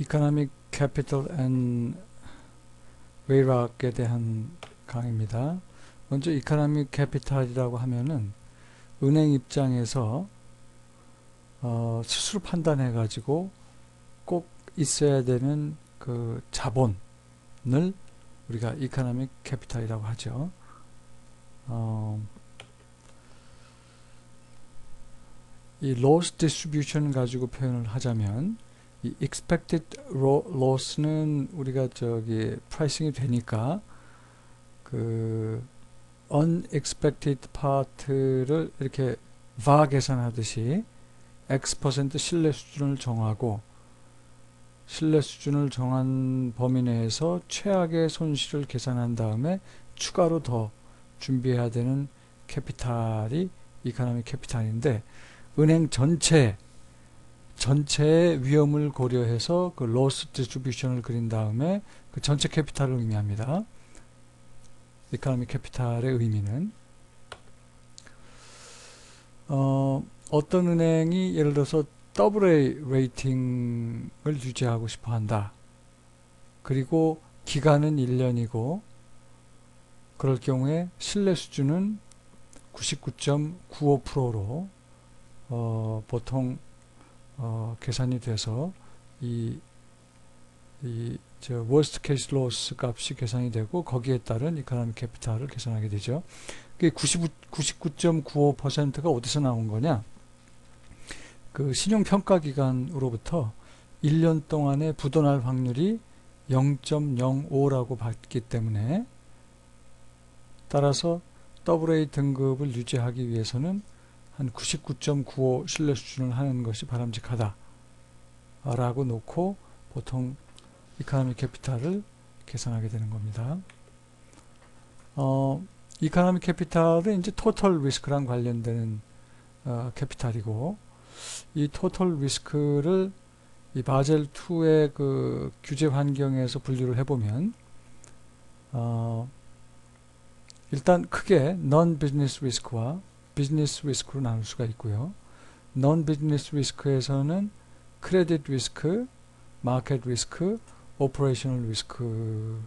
Economic Capital and WAIRAC에 대한 강의입니다. 먼저 Economic Capital이라고 하면은 은행 입장에서 스스로 판단해 가지고 꼭 있어야 되는 그 자본을 우리가 Economic Capital이라고 하죠. 이 loss distribution 가지고 표현을 하자면 이 expected loss는 우리가 저기 프라이싱이 되니까 그 unexpected part를 이렇게 var 계산하듯이 x% 신뢰 수준을 정하고 신뢰 수준을 정한 범위 내에서 최악의 손실을 계산한 다음에 추가로 더 준비해야 되는 캐피탈이 이코노믹 캐피탈인데, 은행 전체의 위험을 고려해서 그 로스 디스트리뷰션을 그린 다음에 그 전체 캐피탈을 의미합니다. 이코노믹 캐피탈의 의미는 어떤 은행이 예를 들어서 AA 레이팅을 유지하고 싶어 한다. 그리고 기간은 1년이고 그럴 경우에 신뢰 수준은 99.95%로 보통 계산이 돼서 worst case loss 값이 계산이 되고 거기에 따른 이코노믹 캐피탈을 계산하게 되죠. 그게 99.95%가 어디서 나온 거냐? 그 신용평가기관으로부터 1년 동안의 부도날 확률이 0.05라고 봤기 때문에, 따라서 AA 등급을 유지하기 위해서는 한 99.95 신뢰 수준을 하는 것이 바람직하다 라고 놓고 보통 이코노믹 캐피탈을 계산하게 되는 겁니다. 이코노믹 캐피탈은 이제 토털 리스크랑 관련되는 캐피탈이고, 이 토털 리스크를 이 바젤 2의 그 규제 환경에서 분류를 해보면 일단 크게 non business risk와 비즈니스 리스크로 나눌 수가 있고요. non business risk에서는 크레딧 리스크, 마켓 리스크, 오퍼레이셔널 리스크가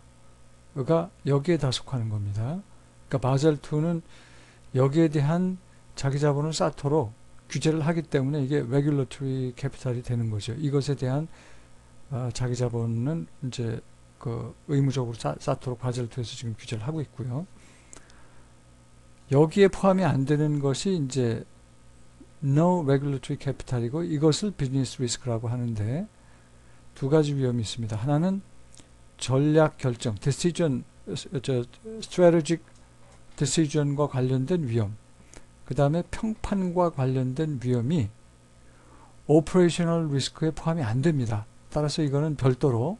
여기에 다 속하는 겁니다. 그러니까 바젤 2는 여기에 대한 자기 자본을 쌓도록 규제를 하기 때문에 이게 레귤러토리 캐피탈이 되는 거죠. 이것에 대한 자기 자본은 이제 그 의무적으로 쌓도록 바젤 2에서 지금 규제를 하고 있고요. 여기에 포함이 안 되는 것이 이제 no regulatory capital이고, 이것을 비즈니스 리스크라고 하는데 두 가지 위험이 있습니다. 하나는 전략 결정, strategic decision과 관련된 위험, 그 다음에 평판과 관련된 위험이 operational 리스크에 포함이 안 됩니다. 따라서 이거는 별도로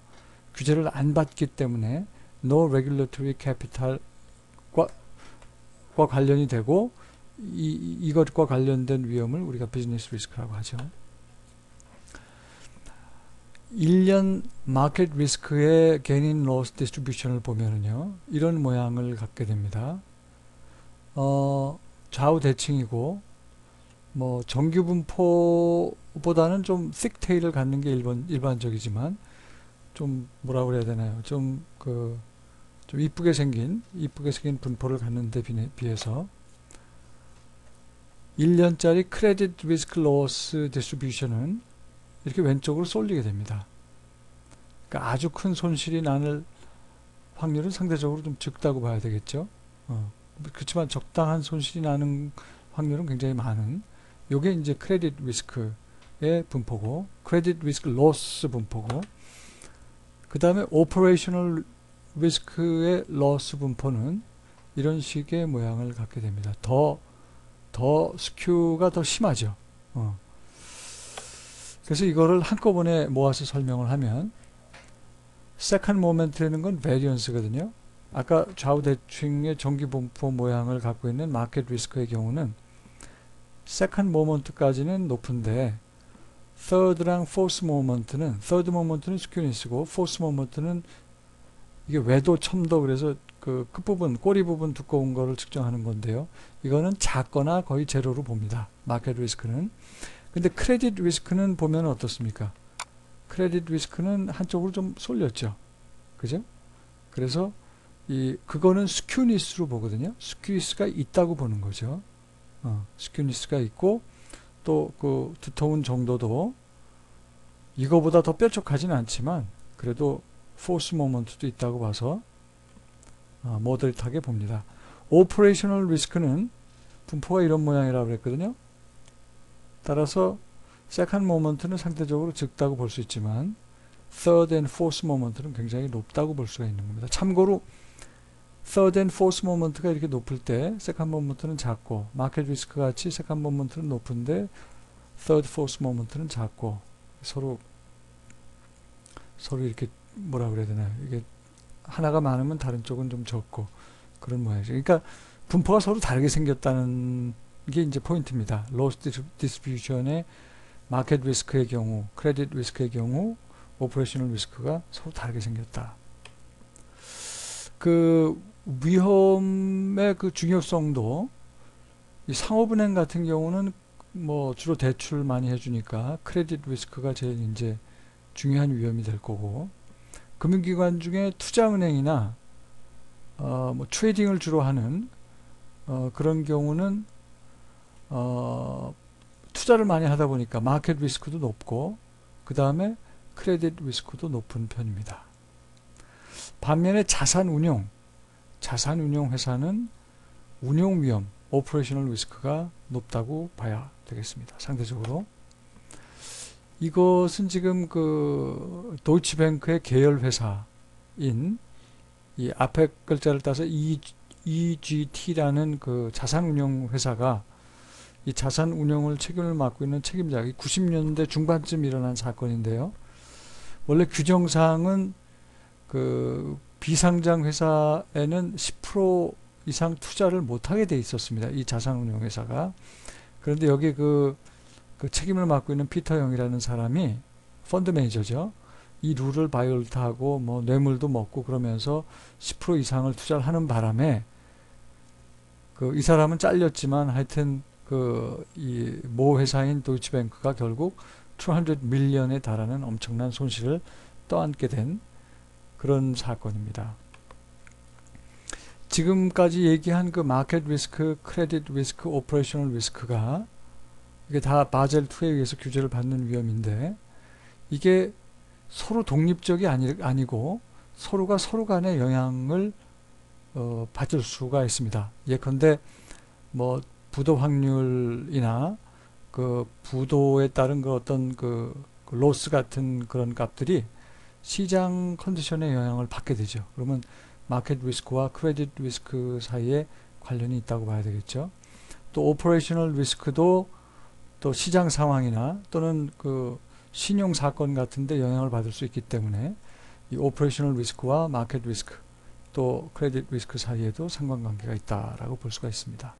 규제를 안 받기 때문에 no regulatory capital과 관련이 되고, 이것과 관련된 위험을 우리가 비즈니스 리스크라고 하죠. 1년 마켓 리스크의 gain in loss distribution을 보면은요, 이런 모양을 갖게 됩니다. 좌우 대칭이고, 뭐 정규 분포보다는 좀 thick tail을 갖는 게 일반적이지만, 좀 뭐라고 그래야 되나요? 좀 이쁘게 생긴 분포를 갖는 데 비해서 1년짜리 크레딧 리스크 로스 디스트리뷰션은 이렇게 왼쪽으로 쏠리게 됩니다. 그러니까 아주 큰 손실이 나는 확률은 상대적으로 좀 적다고 봐야 되겠죠. 그렇지만 적당한 손실이 나는 확률은 굉장히 많은, 요게 이제 크레딧 리스크의 분포고, 크레딧 리스크 로스 분포고, 그 다음에 오퍼레이셔널 리스크의 로스 분포는 이런 식의 모양을 갖게 됩니다. 더 스큐가 더 심하죠. 그래서 이거를 한꺼번에 모아서 설명을 하면, 세컨드 모멘트라는 건 베리언스거든요. 아까 좌우 대칭의 정기 분포 모양을 갖고 있는 마켓 리스크의 경우는 세컨드 모멘트까지는 높은데, third랑 fourth 모멘트는, third 모멘트는 스큐니스고 fourth 모멘트는 이게 외도, 첨도, 그래서 그 끝부분, 꼬리 부분 두꺼운 거를 측정하는 건데요. 이거는 작거나 거의 제로로 봅니다. 마켓 리스크는. 근데 크레딧 리스크는 보면 어떻습니까? 크레딧 리스크는 한쪽으로 좀 쏠렸죠. 그죠? 그래서 그거는 스큐니스로 보거든요. 스큐니스가 있다고 보는 거죠. 스큐니스가 있고 또 그 두터운 정도도 이거보다 더 뾰족하지는 않지만 그래도 포스 모먼트도 있다고 봐서 모더릿하게 봅니다. 오퍼레이셔널 리스크는 분포가 이런 모양이라고 그랬거든요. 따라서 세컨드 모먼트는 상대적으로 적다고 볼 수 있지만 third and fourth 모먼트는 굉장히 높다고 볼 수가 있는 겁니다. 참고로 third and fourth 모먼트가 이렇게 높을 때 세컨드 모먼트는 작고 마켓 리스크 같이 세컨드 모먼트는 높은데 third, fourth 모먼트는 작고 서로 이렇게 뭐라 그래야 되나요? 이게 하나가 많으면 다른 쪽은 좀 적고 그런 모양이죠. 그러니까 분포가 서로 다르게 생겼다는 게 이제 포인트입니다. 로스 디스트리뷰션의 마켓 리스크의 경우, 크레딧 리스크의 경우, 오퍼레이셔널 리스크가 서로 다르게 생겼다. 그 위험의 그 중요성도 이 상업은행 같은 경우는 뭐 주로 대출 많이 해주니까 크레딧 리스크가 제일 이제 중요한 위험이 될 거고, 금융기관 중에 투자은행이나 뭐 트레이딩을 주로 하는 그런 경우는 투자를 많이 하다 보니까 마켓 리스크도 높고 그 다음에 크레딧 리스크도 높은 편입니다. 반면에 자산운용 회사는 운용 위험, 오퍼레이셔널 리스크가 높다고 봐야 되겠습니다. 상대적으로. 이것은 지금 그 도이치뱅크의 계열 회사인 이 앞에 글자를 따서 EGT라는 그 자산운용 회사가 이 자산운용을 책임을 맡고 있는 책임자, 90년대 중반쯤 일어난 사건인데요. 원래 규정상은 그 비상장 회사에는 10% 이상 투자를 못하게 돼 있었습니다. 이 자산운용 회사가. 그런데 여기 그 책임을 맡고 있는 피터 영이라는 사람이 펀드 매니저죠. 이 룰을 바이올트하고 뭐 뇌물도 먹고 그러면서 10% 이상을 투자를 하는 바람에 이 사람은 잘렸지만 하여튼 이 모 회사인 도이치뱅크가 결국 200 밀리언에 달하는 엄청난 손실을 떠안게 된 그런 사건입니다. 지금까지 얘기한 그 마켓 리스크, 크레딧 리스크, 오퍼레이셔널 리스크가 이게 다 바젤 2에 의해서 규제를 받는 위험인데 이게 서로 독립적이 아니고 서로가 서로 간의 영향을 받을 수가 있습니다. 예컨대 뭐 부도 확률이나 그 부도에 따른 그 어떤 그 로스 같은 그런 값들이 시장 컨디션에 영향을 받게 되죠. 그러면 마켓 리스크와 크레딧 리스크 사이에 관련이 있다고 봐야 되겠죠. 또 오퍼레이셔널 리스크도 또 시장 상황이나 또는 그 신용 사건 같은데 영향을 받을 수 있기 때문에 이 오퍼레이셔널 리스크와 마켓 리스크 또 크레딧 리스크 사이에도 상관관계가 있다라고 볼 수가 있습니다.